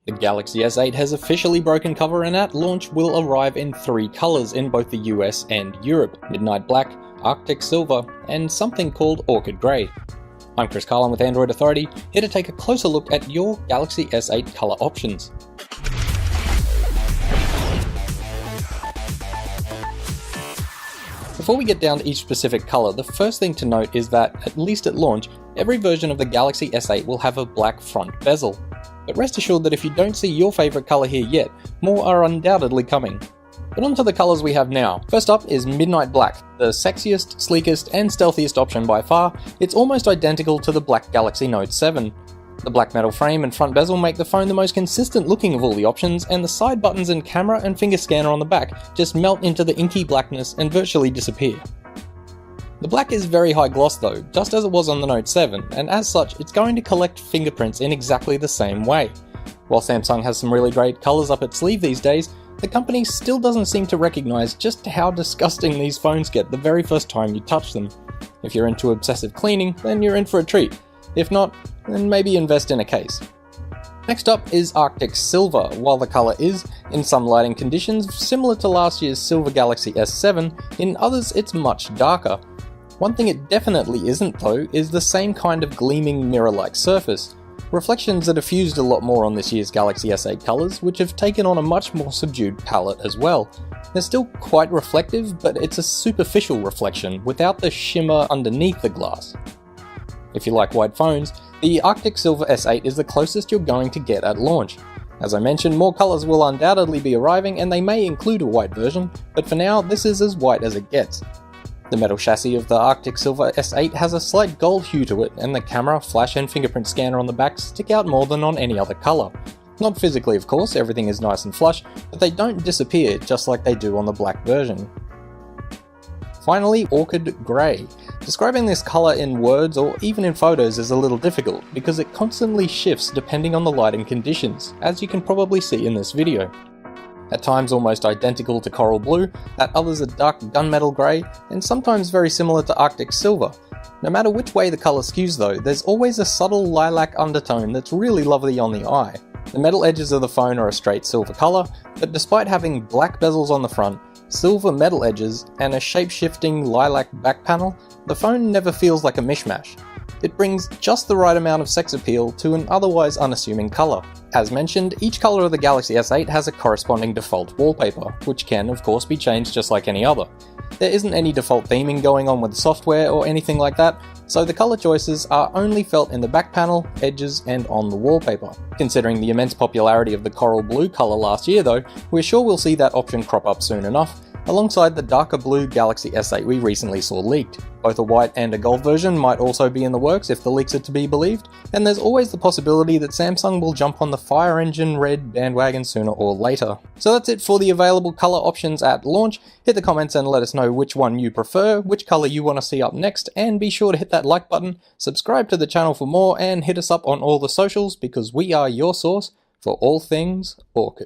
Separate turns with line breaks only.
The Galaxy S8 has officially broken cover and at launch will arrive in 3 colours in both the US and Europe: Midnight Black, Arctic Silver, and something called Orchid Gray. I'm Kris Carlon with Android Authority, here to take a closer look at your Galaxy S8 colour options. Before we get down to each specific colour, the first thing to note is that, at least at launch, every version of the Galaxy S8 will have a black front bezel. But rest assured that if you don't see your favourite colour here yet, more are undoubtedly coming. But on to the colours we have now. First up is Midnight Black, the sexiest, sleekest and stealthiest option by far. It's almost identical to the black Galaxy Note 7. The black metal frame and front bezel make the phone the most consistent looking of all the options, and the side buttons and camera and finger scanner on the back just melt into the inky blackness and virtually disappear. The black is very high gloss though, just as it was on the Note 7, and as such it's going to collect fingerprints in exactly the same way. While Samsung has some really great colours up its sleeve these days, the company still doesn't seem to recognise just how disgusting these phones get the very first time you touch them. If you're into obsessive cleaning, then you're in for a treat. If not, then maybe invest in a case. Next up is Arctic Silver. While the colour is, in some lighting conditions, similar to last year's Silver Galaxy S7, in others it's much darker. One thing it definitely isn't though is the same kind of gleaming mirror-like surface. Reflections are diffused a lot more on this year's Galaxy S8 colours, which have taken on a much more subdued palette as well. They're still quite reflective, but it's a superficial reflection, without the shimmer underneath the glass. If you like white phones, the Arctic Silver S8 is the closest you're going to get at launch. As I mentioned, more colours will undoubtedly be arriving and they may include a white version, but for now this is as white as it gets. The metal chassis of the Arctic Silver S8 has a slight gold hue to it, and the camera, flash and fingerprint scanner on the back stick out more than on any other colour. Not physically of course, everything is nice and flush, but they don't disappear just like they do on the black version. Finally, Orchid Gray. Describing this colour in words or even in photos is a little difficult, because it constantly shifts depending on the lighting conditions, as you can probably see in this video. At times almost identical to Coral Blue, at others a dark gunmetal grey, and sometimes very similar to Arctic Silver. No matter which way the colour skews though, there's always a subtle lilac undertone that's really lovely on the eye. The metal edges of the phone are a straight silver colour, but despite having black bezels on the front, silver metal edges, and a shape-shifting lilac back panel, the phone never feels like a mishmash. It brings just the right amount of sex appeal to an otherwise unassuming colour. As mentioned, each colour of the Galaxy S8 has a corresponding default wallpaper, which can of course be changed just like any other. There isn't any default theming going on with the software or anything like that, so the colour choices are only felt in the back panel, edges and on the wallpaper. Considering the immense popularity of the Coral Blue colour last year though, we're sure we'll see that option crop up soon enough, alongside the darker blue Galaxy S8 we recently saw leaked. Both a white and a gold version might also be in the works if the leaks are to be believed, and there's always the possibility that Samsung will jump on the Fire Engine Red bandwagon sooner or later. So that's it for the available colour options at launch. Hit the comments and let us know which one you prefer, which colour you want to see up next, and be sure to hit that like button, subscribe to the channel for more, and hit us up on all the socials because we are your source for all things Orchid.